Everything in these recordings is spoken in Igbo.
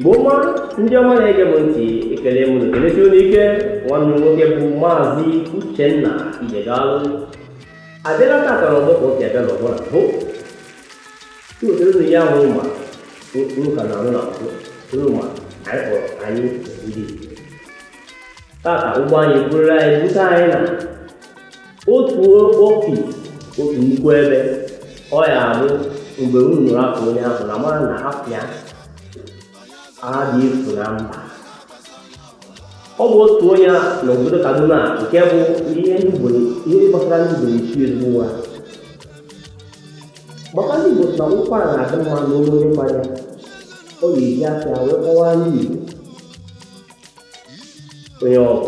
Igboma ndị ọma na-ege m ntị ekele m n'ekelesi unu ike nwanne nwoke bụ Maazị Uchenna Ijegalu adịla tata n'ọgbọ ka oke abịa n'ọgbọ na bụ ụlọ ya hụ ma nka na anụ na ụlọ ma anyị kpọrọ anyị ndị tata ụgbọ anyị bụrụla anyị bute anyị na otu otu nnukwu ebe ọ ya abụ mgbe unu nụrụ afọ onye ahụ na mara na afịa adị efu na mba. Ọ bụ otu onye n'obodo Kaduna nke bụ ihe gbasara ndị Igbo na-esi ezigbo ụwa. Maka ndị Igbo na ụkwara na-adị mma n'olu onye mmanya ọ ga-eji afịa wee kọwaa ndị Igbo onye ọgụ.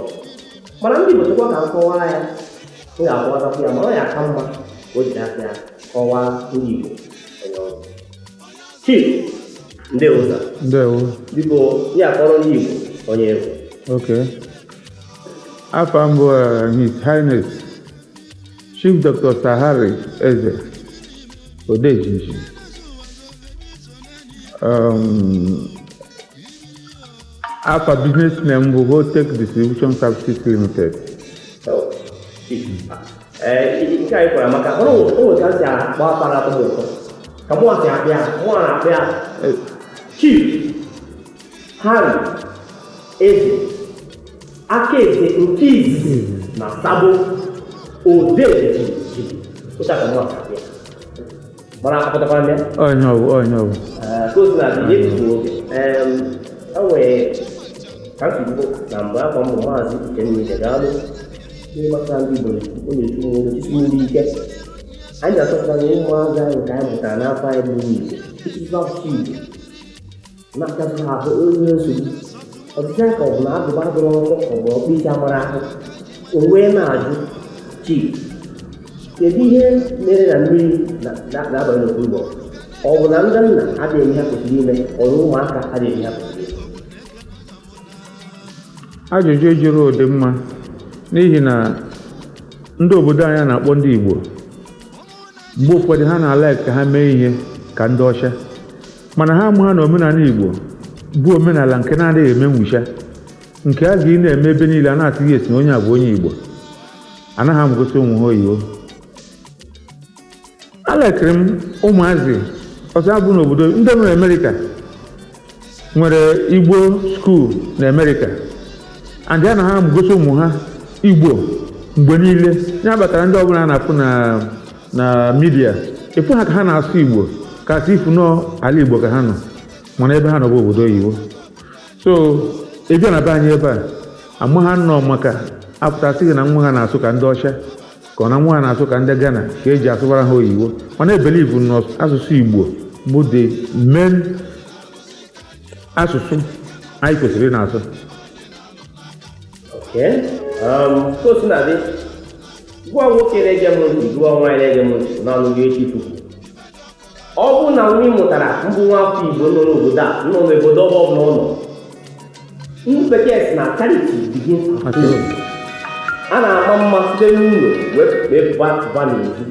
Mana ndị Igbo chekwa ka nkọwa ya m ga-akọwatakwu ya mana ọ ya aka mma ka o jiri afịa kọwaa ndị Igbo onye ọgụ. Chief Ndewo. Biko ya akọrọ ndị Igbo onye egwu. Okay. Afọ mbụ His Highness Chief Dr. Sahari Ezeh Odejiji. Afọ business name bụ Voltec Distribution Services Limited. Nke anyị kwara maka ụlọ ka si agba akpara atọ ụtọ ka mụ asị akpịa mụ na-akpịa Chief Harry Ezeh aka eze nke izizi na Sabo Odejiji ụcha ka mụ asị akpịa mara akpọtakwara ndị onye ọbụ kozi na dị etutu oge enwere ka nsogbu na mgbe afọ mbụ Maazị Uchenna Ijegalu ihe gbasara ndị Igbo na-esi nri ike anyị na-achọpụta na ụmụazị anyị nke anyị mụtara n'afọ anyị bụ Igbo ịsụsụ asụsụ Igbo na-achasị ha ahụ onye nsogbu ọtụtụ anyị ka ọ bụ na agụba gụrụ ọkụ ka ọ bụ ọkpụ isi amara ahụ o wee na-ajụ Chief kedu ihe mere na mmiri na-abanye n'okwu Igbo ọ bụ na ndị nna adịghị eme ha kwesịrị ime ọrụ ụmụaka adịghị eme ha kwesịrị ime? Ajụjụ ejuru ụdị mma n'ihi na ndị obodo anyị na-akpọ ndị Igbo mgbe ụfọdụ ha na-ala ka ha mee ihe ka ndị ọcha mana ha amụha na omenala Igbo bụ omenala nke na-adịghị eme nwucha nke a ga na-eme ebe niile a na-atụghị esi na onye a bụ onye Igbo anaghị amụgosi ụmụ ha oyibo. Alekịrị m ụmụazị ọzọ abụ n'obodo ndị nọ n'Amerika nwere Igbo skuul na Amerịka andị a na ha amụgosi ụmụ ha Igbo mgbe niile ya batara ndị ọbụla na-afụ na midia efu ha ka ha na-asụ Igbo ka asị ifu n'ala Igbo ka ha nọ mana ebe ha nọ bụ obodo oyibo. So ebe na be anyị ebe a ama ha nọ maka apụtasị gị na nwa ha na-asụ ka ndị ọcha ka ọ na nwa ha na-asụ ka ndị Ghana ka eji asụbara ha oyibo mana ebelivu n'asụsụ Igbo bụ the main asụsụ anyị kwesịrị na-asụ. Kosi na dị gwa nwoke na-ege m ntị gwa nwaanyị na-ege m ntị n'ọnụ gị echi tupu ọ bụ na nwa ị mụtara mbụ nwa afọ Igbo nọ n'obodo a nọ n'obodo ọ bụla ọ nọ ndị bekee si na charity begins at home. A na-ama mma site n'ụlọ wee pụba n'ezi.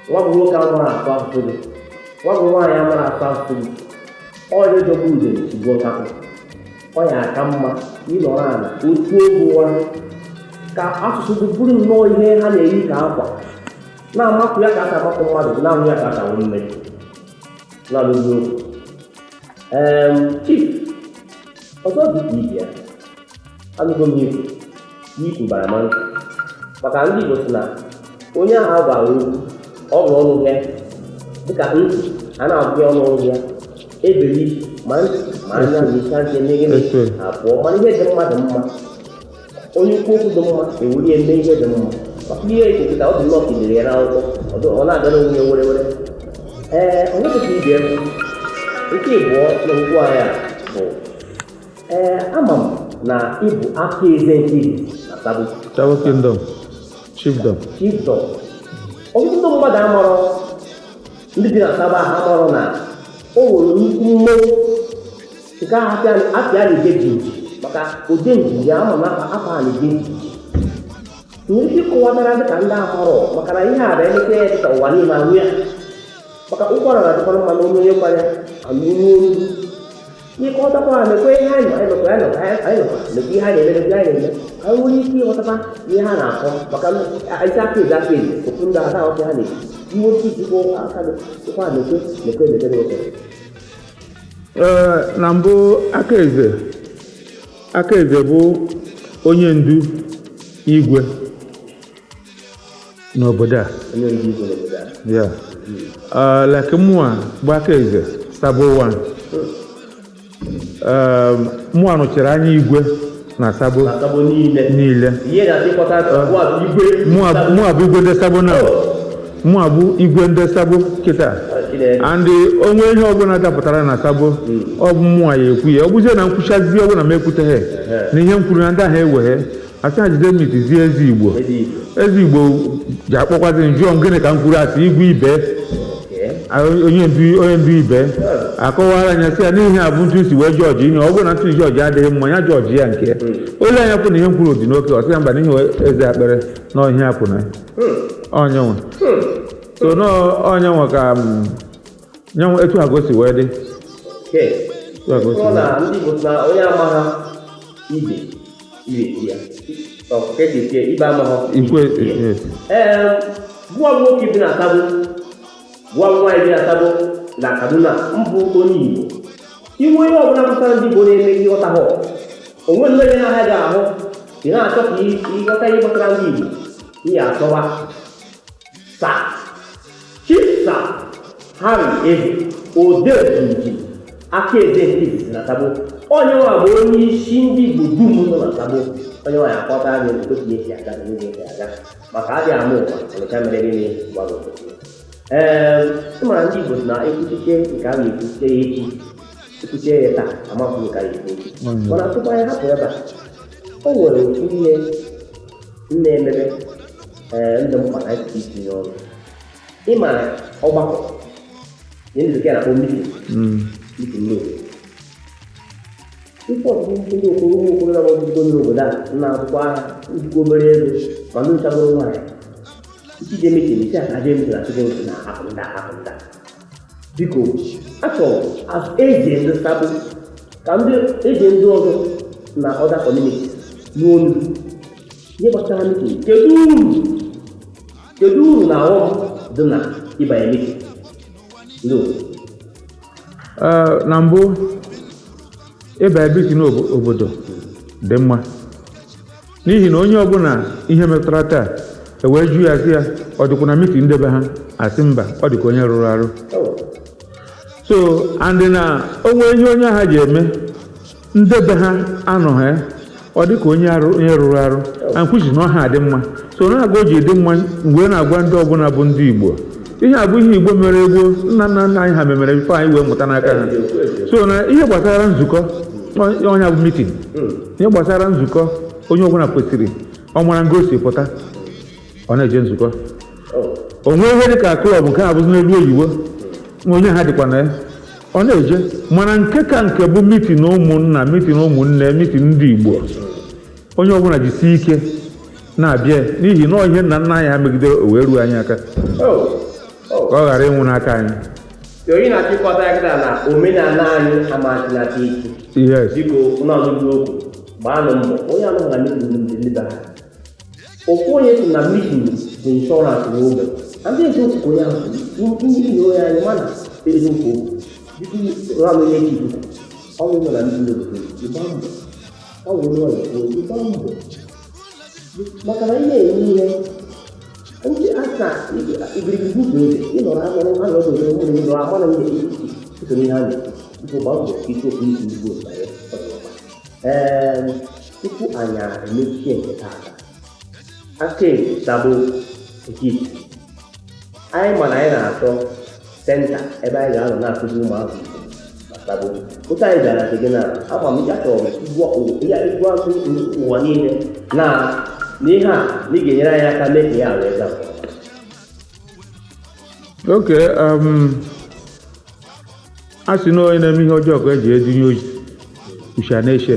Nwa bụ nwoke amara asụ asụsụ gị nwa bụ nwaanyị amara asụ asụsụ gị ọ dịdọbụ ude tigbuo nkakụ ọ ya aka mma ịnọrọ ala otu egwu ụwa ka asụsụ gị bụrụ nnọọ ihe ha na-eyi ka akwa na-amapụ ya ka aka amapụ mmadụ na-ahụ ya ka aka nwee mmeri na-alụzi okwu. Chief ọzọ dị ka ibe ya anụgo m ikwu bara ma ntị maka ndị Igbo si na onye ahụ a gwara okwu ọ bụ ọnụ ya dịka ntị a na-agụ ya ọnụ ọrụ ya ebeli ma ntị ma anya na isi ntị emeghe abụọ mana ihe dị mma dị mma onye ukwu okwu dị mma ewuri eme ihe dị mma maka ihe ekwekọta ọ dị nnọọ ka idere ya n'akwụkwọ ọ na-agara onwe were were onye dịka ibe ya nke ịbụọ na okwu anyị a bụ ama m na ịbụ aka eze nke izizi na Sabo Kingdom Chiefdom. Ọtụtụ ndị mmadụ amarọ ndị bi na Sabo amarọ na o nwere nnukwu mmọnwụ nke apịa na-ege jinji maka ode njinji ama na afọ a na-ege njinji nwere ike ịkọwatara dịka ndị amarọ maka na ihe a na-emete ya dịka ụwa niile ahụ ya maka ụkwara na-adịkwara mma n'olu onye kwara anụ olu n'ịkọtakwa mekwa ihe anyị nọ mekwa ihe anyị na-eme anyị nwere ike ịghọtakwa ihe ha na-akọ maka isi aka eze okwu ndị ada ọkụ ha na-esi iwe oke isikwa aka ịkwa mekwe na mbụ aka eze bụ onye ndu igwe n'obodo a like mụa bụ aka eze Sabo 1 mụa nụchara anya igwe na Sabo niile mụa bụ igwe ndị Sabo na mụa bụ igwe ndị Sabo kịta and onwe ihe ọbụla dapụtara na Sabo ọ bụ mụa ya ekwu ya ọ bụzie na nkwuchazi ọbụla m ekwuteghe na ihe m kwuru na ndị ahụ eweghe asị ha jide mitizie eze Igbo ji akpọkwazi njụọ gịnị ka m kwuru asị igwe ibe onye ndu ibe akọwara anya sị ya n'ihi a bụ ntụ isi wee jọji ihe ọ bụrụ na ntụ jọji adịghị mma ya jọji ya nke ole anya kwụ na ihe m kwuru dị n'oke ọsị ya mba n'ihi eze akpere na ihe apụ na onyenwe so onyenwe ka nyenwe etu ha gosi wee dị gwa nwoke bi na Sabo gwa nwaanyị bi na Sabo na Kaduna mbụ onye Igbo iwe ihe ọbụla gbasara ndị Igbo na-eme ihe ọta ha onwe nne na ha ga-ahụ ị na-achọ ka ịghọta ihe gbasara ndị Igbo ihe achọwa Chisa Harry Ezeh Odejiji aka eze nke izizi na Sabo onye nwa bụ onye isi ndị Igbo dum nọ na Sabo onye nwa ya akọta anyị otu esi aga n'oge esi aga maka adị ama ụwa ọnụcha mere gịnị gbara ụbọchị ịmara ndị Igbo na ekwuchiche nke a na-ekwuchiche ya echi ekwuchiche ya taa amapụ nke a ekwu echi mana tupu anyị hapụ ebe a o nwere otu ihe na-emebe ndị mkpa na itinye ọrụ ịmara ọgbakọ ihe ndị bekee na-akpọ mitin n'obodo ife ọtụtụ ndị okoro na ọgụgụ n'obodo a na-akwụkwọ agha njikọ obere ego ma ndị nchagoro nwaanyị isi je metin isi akaje metin na chụgị ntị na akụnda biko achọrọ eze ndị Sabo ka ndị eze ndị ọzọ na ọda kọmuniti n'olu ihe gbasara metin kedu uru na ọghọm dị na ịbanye metin na mbụ ịbanye metin n'obodo dị mma n'ihi na onye ọbụla ihe metụtara taa ewee jụ ya sị ya ọ dịkwa na metin ndebe ha asị mba ọ dịka onye rụrụ arụ so and na onwe ihe onye agha ji eme ndebe ha anọghị ọ dịka onye rụrụ arụ ankwuchi na ọha dị mma so na-agwa o ji dị mma mgbe na-agwa ndị ọbụla bụ ndị Igbo ihe abụ ihe Igbo mere egbo nna anyị ha memere bifo anyị wee mụta n'aka ha so na ihe gbasara nzukọ onye bụ meeting ihe gbasara nzukọ onye ọbụla kwesịrị ọ mara ngosipụta ọ na-eje nzukọ onwe ihe dịka klọb nke a bụzi n'elu oyibo onye ha dịkwa na ya ọ na-eje mana nke ka nke bụ meeting ụmụnna meeting ụmụnne meeting ndị Igbo onye ọbụla jisie ike na-abịa n'ihi na ihe nna nna anyị ha megidere o wee ruo anyị aka ka ọ ghara ịnwụ n'aka anyị onye na-achịkọta ya kịta na omenala anyị amasịlata ike biko n'ọnụgụ okwu gbaanụ mbọ onye anụghị na meeting ndị liba ha ofu onye si na meeting bụ inshọransị n'ogbe ndị eziokwu onye ahụ ndị ihe onye anyị mana eziokwu biko ranụ ihe ji ikuku ọ bụrụ na ndị obodo ịgba mbọ ọ bụrụ na ịgba mbọ maka na ihe enye ihe ndị aka igirigiri bụ eze ịnọrọ amụrụ ha na obodo ụmụ ndị nọrọ amara ihe iso n'ihe ha na-ekwu biko gba mbọ isi okwu isi Igbo tupu anyị emechie nke taata aka Sabo ekiti anyị mana anyị na-achọ senta ebe anyị ga-anọ na-akụzi ụmụazụ na Sabo otu anyị gara gị na agba m achọrọ igwu azụ ụwa niile na n'ihe a na ị ga-enyere anyị aka mee ka ya wee gaa oke a sị na onye na-eme ihe ọjọọ ka eji edunye ozi Uche na-eche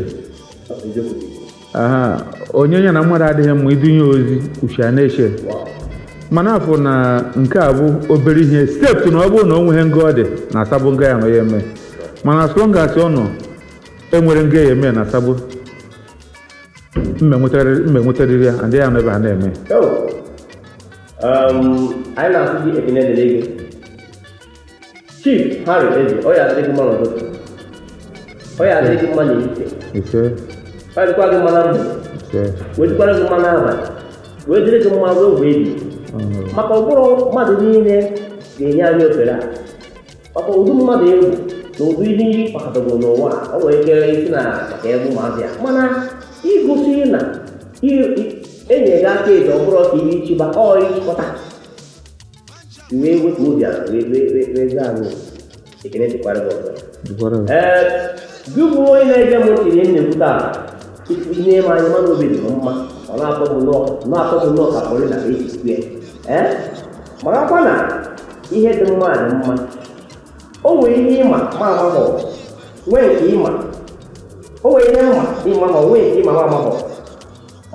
onye ya na mmadụ adịghị mma idunye ozi Uche na-eche mana afọ na nke a bụ obere ihe steepụ na ọ bụrụ na o nweghị nga ọ dị na Sabo nga ya nọ ya eme mana as long as ọ nọ enwere nga eme na Sabo mbe nwetarịrị ya ndị ya nọ ebe ha na-eme anyị na-asụ gị ekene dịrị gị Chief Harry Ezeh ọ ya adịrị gị mma n'ụtụtụ ọ ya adịrị gị mma n'ehihie ọ dịkwa gị mma na mgbede wee dịkwara gị mma n'abalị wee dịrị gị mma ruo mgbe ebi maka ụbụrụ mmadụ niile ga-enye anyị ofere a maka ụdị mmadụ egwu na ụdị ihe iri kpakọtago n'ụwa o nwere ike isi na maka ebe ụmụazị ya mana igosi na enye gị aka eji ọbụrụ ka ihe ichiba ịchịkọta wee wetu obi ala wee zaa anyị ekene dịkwara gị ọzọ gị bụ onye na-ege m ntị ihe na-ekwu taa ihe eme anyị mmadụ obi dị mma ọ na-atọ m nnọọ ka pọrị na echisikwu ya marakwa na ihe dị mma dị mma o nwere ihe ịma ma amaghọ nwee nke ịma o nwere ihe mma ịma ma nwee nke ịma ma amaghọ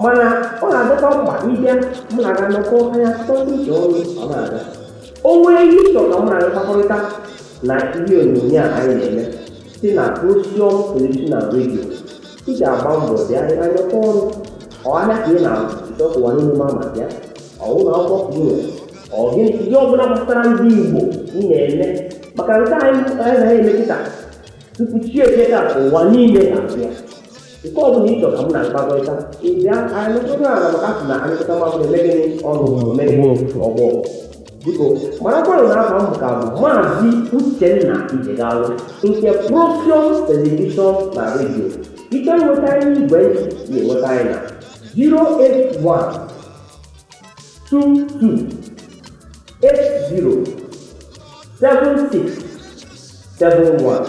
mana ọ na-adịkwa mkpa ịbịa mụ na aga nnọkọ anya tọtụ iche ọrụ ọ na-aga o nwere ihe ịchọ ka mụ na aga mkpakọrịta na ihe onyonyo a anyị na-eme site na Procyon Television na redio ị ga-agba mbọ bịa anya nnọkọ ọrụ ọhịa ka ị na-achọkụwa n'ime mama ya ọwụ na akwụkwọ ka ị nwere ọgịnị ihe ọbụla gbasara ndị Igbo ị na-eme maka nke anyị na-eme kịta tupu chi eje ka ụwa niile ga-asụ ya nke ọ bụla ịchọ ka m na-akpakọrịta ịbịa anyị nụtụrụ ala maka sị na anyị kọta mmadụ na-eme gịnị ọnụ omegịnị ọgbọ biko marakwanụ na aha m ka bụ Maazị Uchenna Ijegalu nke Procyon Television na redio ike nweta anyị igwe ntị na-enweta anyị na 081 22 80 7671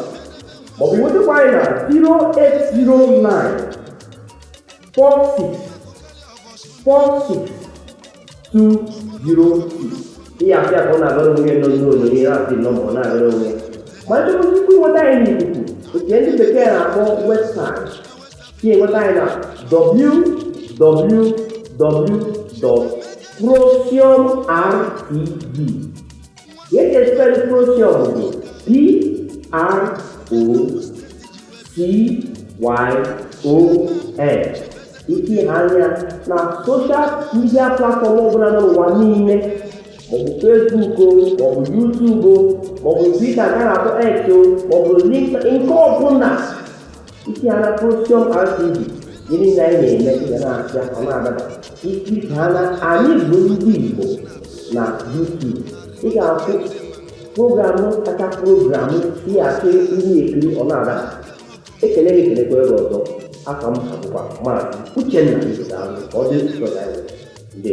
maọbụ iwetekwa anyị na 0809 46 46 202 ihe apịa ka ọ na-agara onwe nọ n'ụlọ ihe asị nọmba ọ na-agara onwe ma nchọkwụsịkwa ịnweta anyị n'ikuku nke ndị bekee na-akpọ webụsaịtị ihe enweta anyị na www.procyonrtv ihe ga-espel Procyon bụ PROCYON ike anya na soshal midia platfọm ọbụla nọ n'ụwa niile maọbụ Facebook maọbụ YouTube maọbụ Twitter ka na-akpọ X maọbụ LinkedIn nke ọbụla ike anya Procyon RTV gịnị na anyị na-eme ga na-asịa ọ na-adaba ike ha na Anyi Bu Ndi Igbo na YouTube ị ga-akwụ programụ kacha programụ ihe akịrị ihe ekiri ọ na-adaba ekele gị kelekwa ebe ọzọ aka m abụkwa Maazị Uchenna Ijegalu ka ọ dị nsọ ya ndị